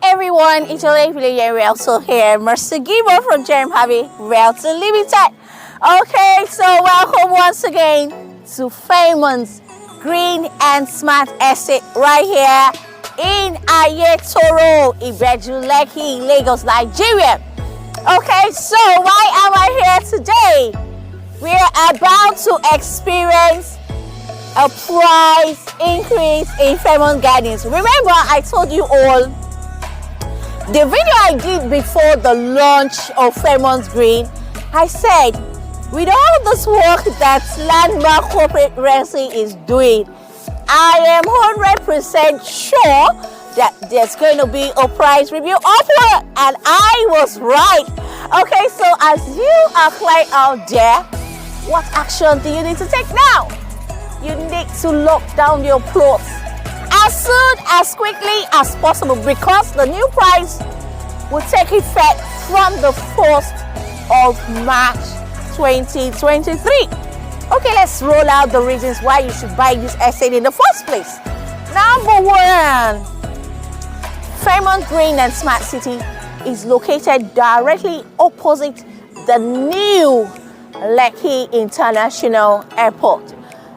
everyone, it's Lekki-Epe Realty here. Mercy Gibo from Renewable Realty Limited. Okay, so welcome once again to Fairmont's Green and Smart Estate right here in Ayetoro, Ibeju, Lekki, Lagos, Nigeria. Okay, so why am I here today? We are about to experience a price increase in Fairmont Gardens. Remember, I told you all the video I did before the launch of Fairmont Green. I said, with all this work that Landmark Corporate Realty is doing, I am 100% sure that there's going to be a price review upward, and I was right. Okay, so as you are flying out there, what action do you need to take now? You need to lock down your plots as soon as quickly as possible, because the new price will take effect from the 1st of March 2023. Okay, let's roll out the reasons why you should buy this estate in the first place. Number one, Fairmont Green and Smart City is located directly opposite the new Lekki International Airport.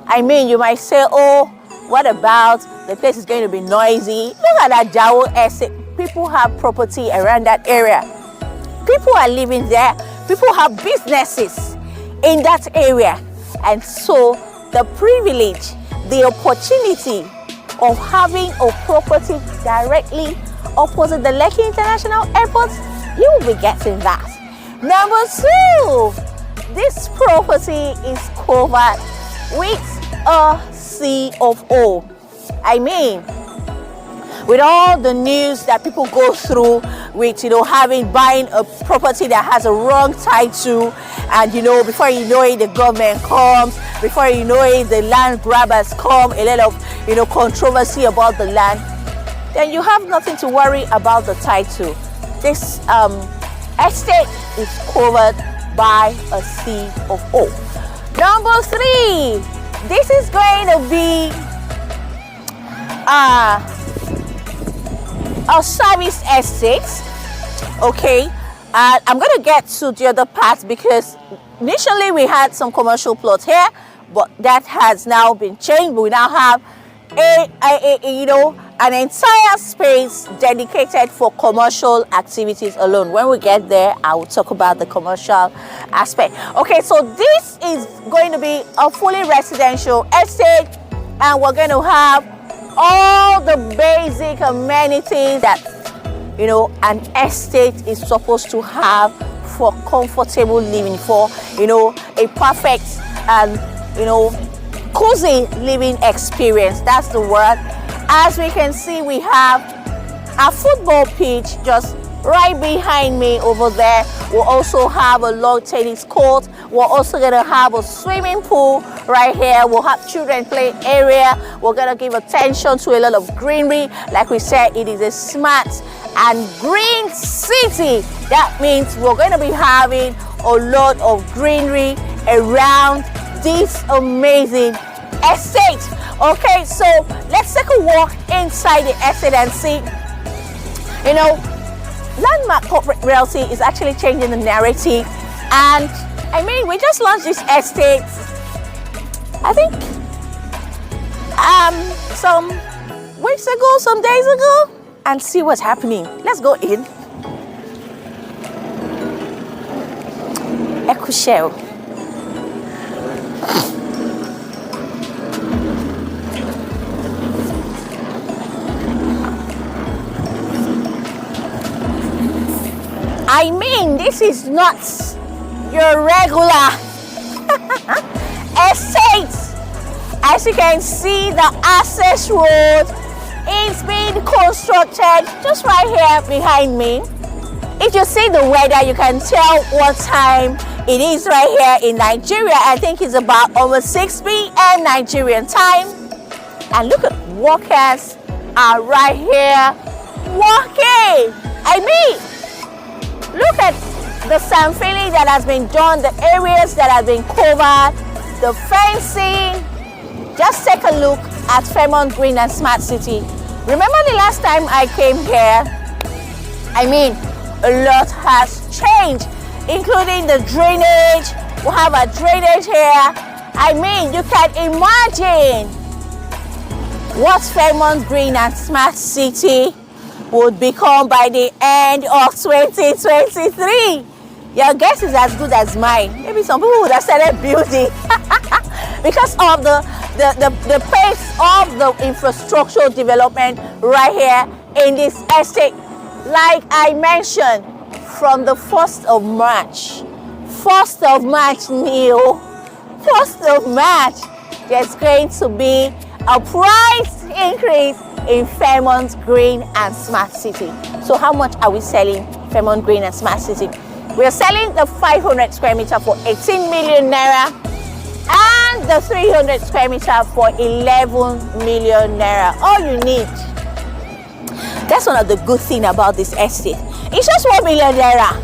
I mean, you might say, oh, what about the place is going to be noisy? Look at that Jawo estate. People have property around that area. People are living there. People have businesses in that area. And so the privilege, the opportunity of having a property directly opposite the Lekki International Airport, you will be getting that. Number two, this property is covered with a C of O. I mean, with all the news that people go through with, buying a property that has a wrong title, and before you know it, the government comes, before you know it, the land grabbers come, a lot of controversy about the land, then you have nothing to worry about the title. This estate is covered by a C of O. Number three, this is going to be a service estate. Okay, and I'm going to get to the other part, because initially we had some commercial plots here, but that has now been changed. We now have an entire space dedicated for commercial activities alone. When we get there, I will talk about the commercial aspect. Okay, so this is going to be a fully residential estate, and we're going to have all the basic amenities that an estate is supposed to have for comfortable living, for a perfect and cozy living experience. That's the word. As we can see, we have a football pitch just right behind me over there. We'll also have a long tennis court. We're also going to have a swimming pool right here. We'll have children play area. We're going to give attention to a lot of greenery. Like we said, it is a smart and green city. That means we're going to be having a lot of greenery around this amazing estate. Okay, so let's take a walk inside the estate and see. Landmark Corporate Realty is actually changing the narrative, and I mean, we just launched this estate, I think some weeks ago, some days ago, and see what's happening. Let's go in. Ecushell. I mean, this is not your regular estate. As you can see, the access road is being constructed just right here behind me. If you see the weather, you can tell what time it is right here in Nigeria. I think it's about almost 6 p.m. Nigerian time. And look at workers are right here walking. I mean, look at the sand filling that has been done, the areas that have been covered, the fencing. Just take a look at Fairmont Green and Smart City. Remember the last time I came here, I mean, a lot has changed, including the drainage. We have a drainage here. I mean, you can imagine what Fairmont Green and Smart City would become by the end of 2023. Your guess is as good as mine. Maybe some people would have started building because of the pace of the infrastructural development right here in this estate. Like I mentioned, from the 1st of March, 1st of March, there's going to be a price increase in Fairmont Green and Smart City. So how much are we selling Fairmont Green and Smart City? We are selling the 500 square meter for 18 million naira and the 300 square meter for 11 million naira. All you need. That's one of the good things about this estate. It's just 1 million naira.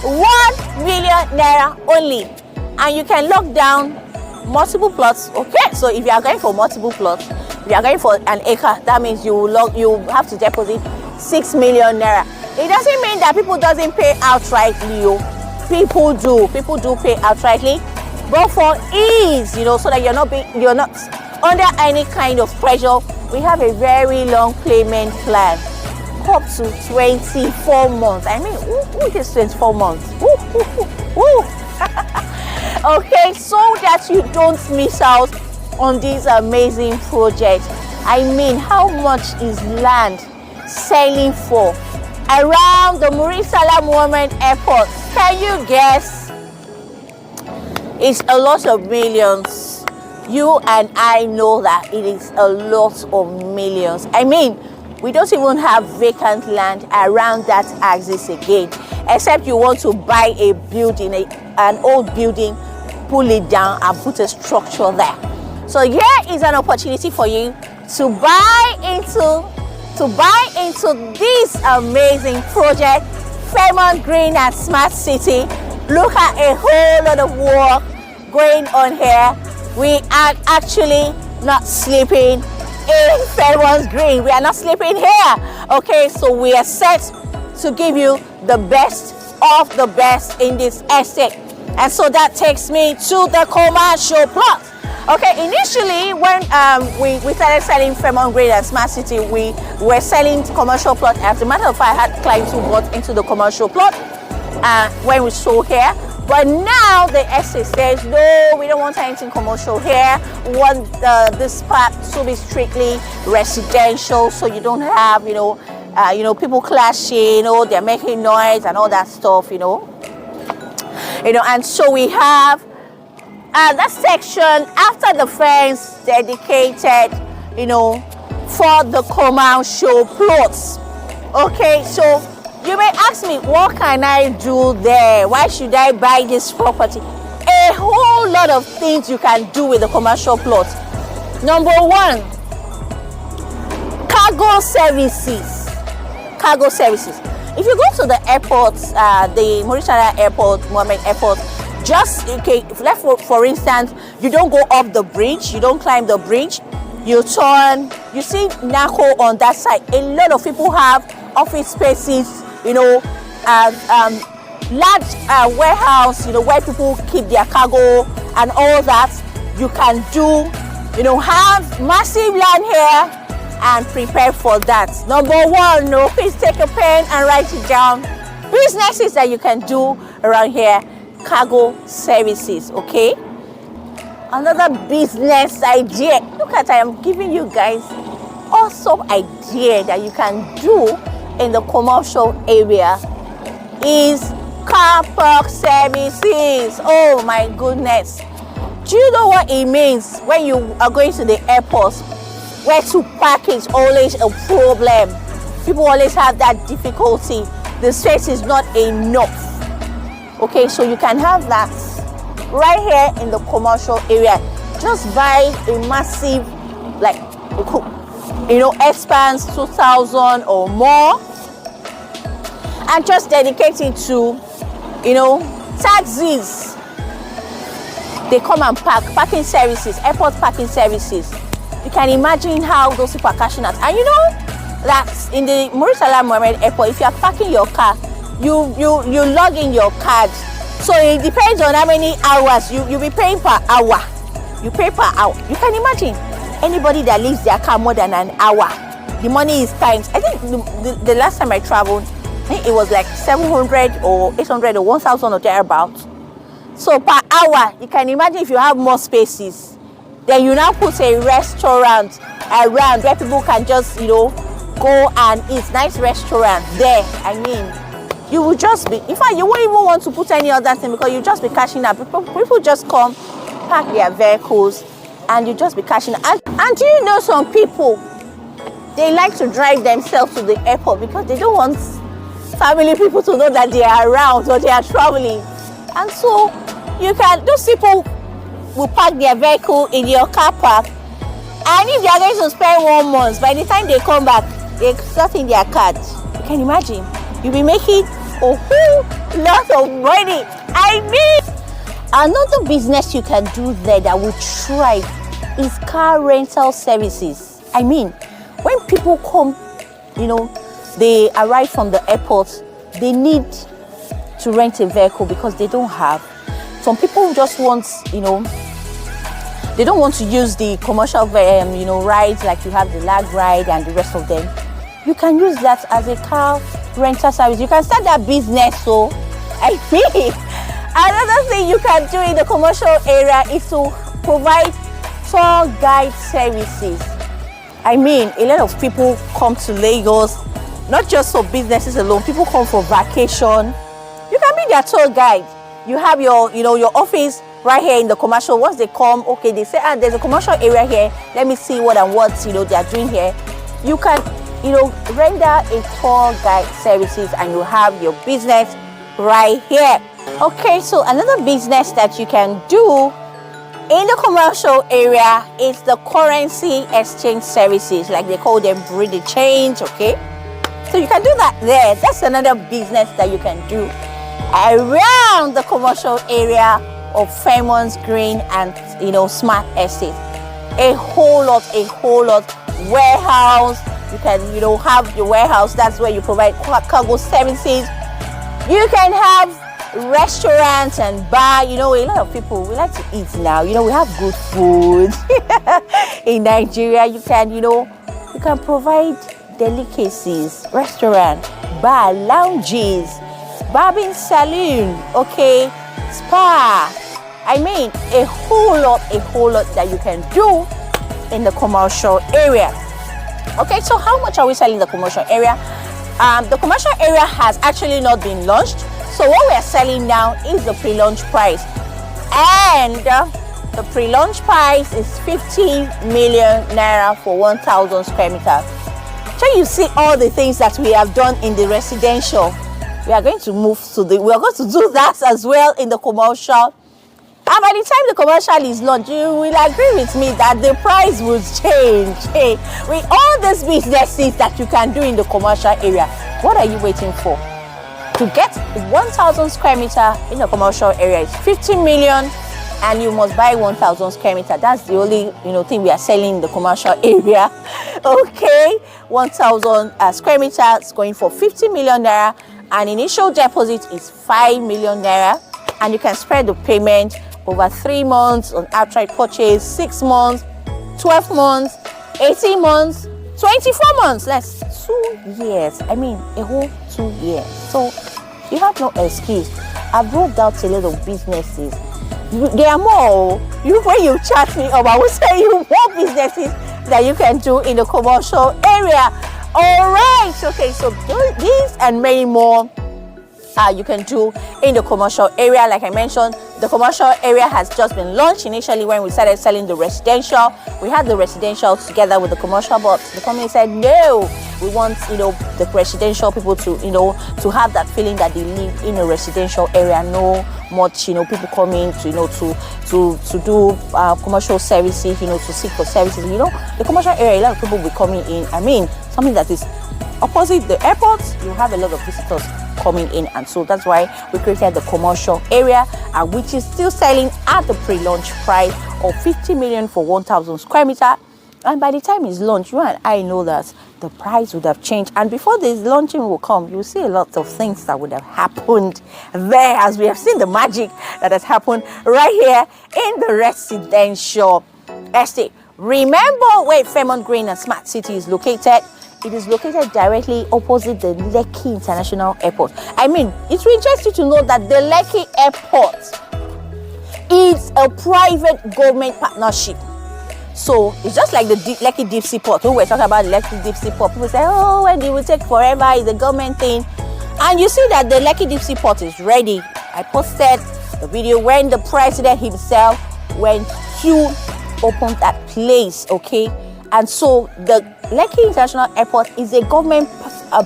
1 million naira only. And you can lock down multiple plots. Okay, so if you are going for multiple plots, if you are going for an acre, that means you have to deposit 6 million naira. It doesn't mean that people doesn't pay outrightly. People do pay outrightly, but for ease, you know, so that you're not under any kind of pressure, we have a very long payment plan, up to 24 months. I mean, who is 24 months? Okay, so that you don't miss out on this amazing project. I mean, how much is land selling for around the Muritala Mohammed Airport? Can you guess? It's a lot of millions. You and I know that it is a lot of millions. I mean, we don't even have vacant land around that axis again, except you want to buy a building, an old building, pull it down and put a structure there. So here is an opportunity for you to buy into this amazing project, Fairmont Green and Smart City. Look at a whole lot of work going on here. We are actually not sleeping in Fairmont Green. We are not sleeping here. Okay, so we are set to give you the best of the best in this estate. And so that takes me to the commercial plot. Okay, initially when we started selling Fairmont Green and Smart City, we were selling commercial plot. As a matter of fact, I had clients who bought into the commercial plot when we sold here. But now the estate says, no, we don't want anything commercial here. We want this part to be strictly residential, so you don't have, people clashing, they're making noise and all that stuff, and so we have that section after the fence dedicated, for the commercial plots. Okay, so you may ask me, what can I do there? Why should I buy this property? A whole lot of things you can do with the commercial plot. Number one, cargo services. Cargo services. If you go to the airport, the Muritala Airport, Mohammed Airport, for instance, you don't go up the bridge, you don't climb the bridge, you turn, you see NACO on that side. A lot of people have office spaces, large warehouse, where people keep their cargo and all that. You can do, have massive land here and prepare for that. Number one, please take a pen and write it down. Businesses that you can do around here, cargo services, okay? Another business idea. Look at, I am giving you guys awesome idea that you can do in the commercial area is car park services. Oh my goodness. Do you know what it means when you are going to the airport? Where to park is always a problem. People always have that difficulty. The space is not enough. Okay, so you can have that right here in the commercial area. Just buy a massive, expanse 2,000 or more, and just dedicate it to, taxis. They come and park, parking services, airport parking services. You can imagine how those people are cashing out. And That's in the Murtala Mohammed Airport. If you are parking your car, you log in your card. So it depends on how many hours you be paying per hour. You pay per hour. You can imagine anybody that leaves their car more than an hour, the money is times. I think the last time I traveled, I think it was like 700 or 800 or 1,000 or thereabouts. So per hour, you can imagine if you have more spaces, then you now put a restaurant around where people can just, go and eat. Nice restaurant there. I mean, you will just be, in fact, you won't even want to put any other thing because you just be cashing out. People just come, park their vehicles, and you just be cashing out. And do you know some people, they like to drive themselves to the airport because they don't want family people to know that they are around or they are traveling. And so those people will park their vehicle in your car park, and if they are going to spend 1 month, by the time they come back, they're starting their card. You can imagine, you'll be making a whole lot of money. I mean, another business you can do there that will thrive is car rental services. I mean, when people come, they arrive from the airport, they need to rent a vehicle because they don't have. Some people just want, they don't want to use the commercial, rides like you have the lag ride and the rest of them. You can use that as a car rental service. You can start that business. So, I mean, another thing you can do in the commercial area is to provide tour guide services. I mean, a lot of people come to Lagos, not just for businesses alone. People come for vacation. You can be their tour guide. You have your office right here in the commercial. Once they come, okay, they say, there's a commercial area here. Let me see what they are doing here. You can, render a tour guide services, and you have your business right here. Okay, so another business that you can do in the commercial area is the currency exchange services, like they call them bring the change. Okay, so you can do that there. That's another business that you can do around the commercial area of Fairmont Green and Smart Estate. A whole lot warehouse. You can have your warehouse. That's where you provide cargo services. You can have restaurants and bar. A lot of people, we like to eat now. We have good food in Nigeria. You can provide delicacies, restaurant, bar, lounges, barbing saloon, okay, spa. I mean, a whole lot that you can do in the commercial area. Okay, so how much are we selling in the commercial area? The commercial area has actually not been launched. So what we are selling now is the pre-launch price. And the pre-launch price is 50 million naira for 1,000 square meters. So you see all the things that we have done in the residential. We are going to move we are going to do that as well in the commercial. And by the time the commercial is launched, you will agree with me that the price will change. Hey, with all these businesses that you can do in the commercial area, what are you waiting for? To get 1,000 square meter in the commercial area is 50 million, and you must buy 1,000 square meter. That's the only thing we are selling in the commercial area. Okay, 1,000 square meters going for 50 million naira, and initial deposit is 5 million naira, and you can spread the payment over 3 months on outright purchase, 6 months, 12 months, 18 months, 24 months. That's 2 years. I mean, a whole 2 years. So you have no excuse. I've rolled out a lot of businesses. There are more. When you chat me up, I will tell you more businesses that you can do in the commercial area. All right. Okay, so these and many more you can do in the commercial area. Like I mentioned, the commercial area has just been launched. Initially, when we started selling the residential, we had the residential together with the commercial, but the company said no, we want the residential people to to have that feeling that they live in a residential area. No much people coming to do commercial services, to seek for services. The commercial area, a lot of people will be coming in. I mean, something that is opposite the airport, you have a lot of visitors coming in, and so that's why we created the commercial area, which is still selling at the pre-launch price of 50 million for 1,000 square meter. And by the time it's launched, you and I know that the price would have changed. And before this launching will come, you'll see a lot of things that would have happened there, as we have seen the magic that has happened right here in the residential estate. Remember where Fairmont Green and Smart City is located? It is located directly opposite the Lekki International Airport. I mean, it will interest you to know that the Lekki Airport is a private government partnership. So it's just like the Lekki Deep Sea Port. When we're talking about the Lekki Deep Sea Port, people say, oh, when it will take forever, it's a government thing. And you see that the Lekki Deep Sea Port is ready. I posted the video when the president himself went to open that place, okay? And so the Lekki International Airport is a government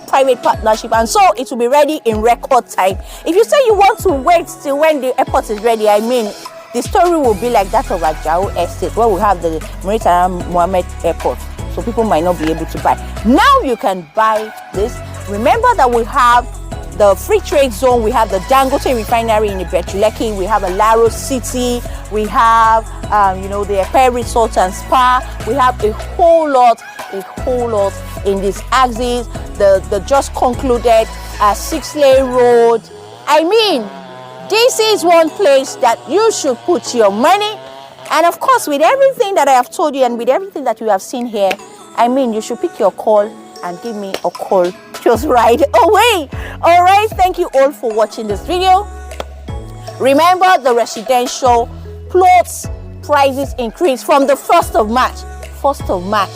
private partnership, and so it will be ready in record time. If you say you want to wait till when the airport is ready, I mean, the story will be like that of Ibeju Estate, where we have the Maritime Mohammed Airport. So people might not be able to buy. Now you can buy this. Remember that we have the free trade zone, we have the Dangote refinery in Ibeju, Lekki, we have a Laro City, we have the Epe Resort and Spa. We have a whole lot in this axis. The just concluded 6-lane road. I mean, this is one place that you should put your money. And of course, with everything that I have told you and with everything that you have seen here, I mean, you should pick your call and give me a call just right away. All right, thank you all for watching this video. Remember, the residential plots prices increase from the 1st of March. 1st of March.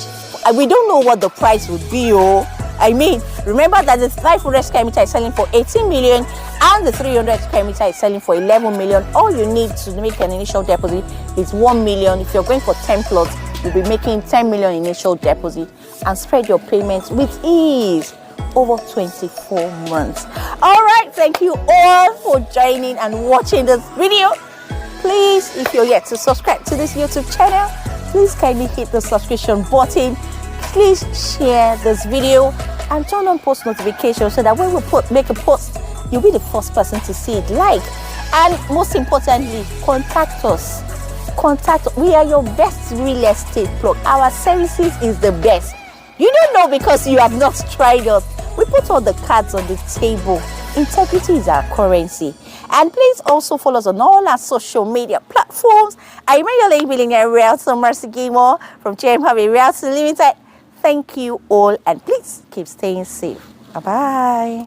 We don't know what the price would be, I mean, remember that the 500 square meter is selling for 18 million and the 300 square meter is selling for 11 million. All you need to make an initial deposit is 1 million. If you're going for 10 plots, you'll be making 10 million initial deposit and spread your payments with ease over 24 months. All right, thank you all for joining and watching this video. Please, if you're yet to subscribe to this YouTube channel, please kindly hit the subscription button. Please share this video and turn on post notifications so that when we make a post, you'll be the first person to see it. And most importantly, contact us. We are your best real estate plug. Our services is the best. You don't know because you have not tried us. We put all the cards on the table. Integrity is our currency. And please also follow us on all our social media platforms. I'm your lady billionaire realtor Mercy Gilmore from Renewable Realty Limited. Thank you all, and please keep staying safe. Bye-bye.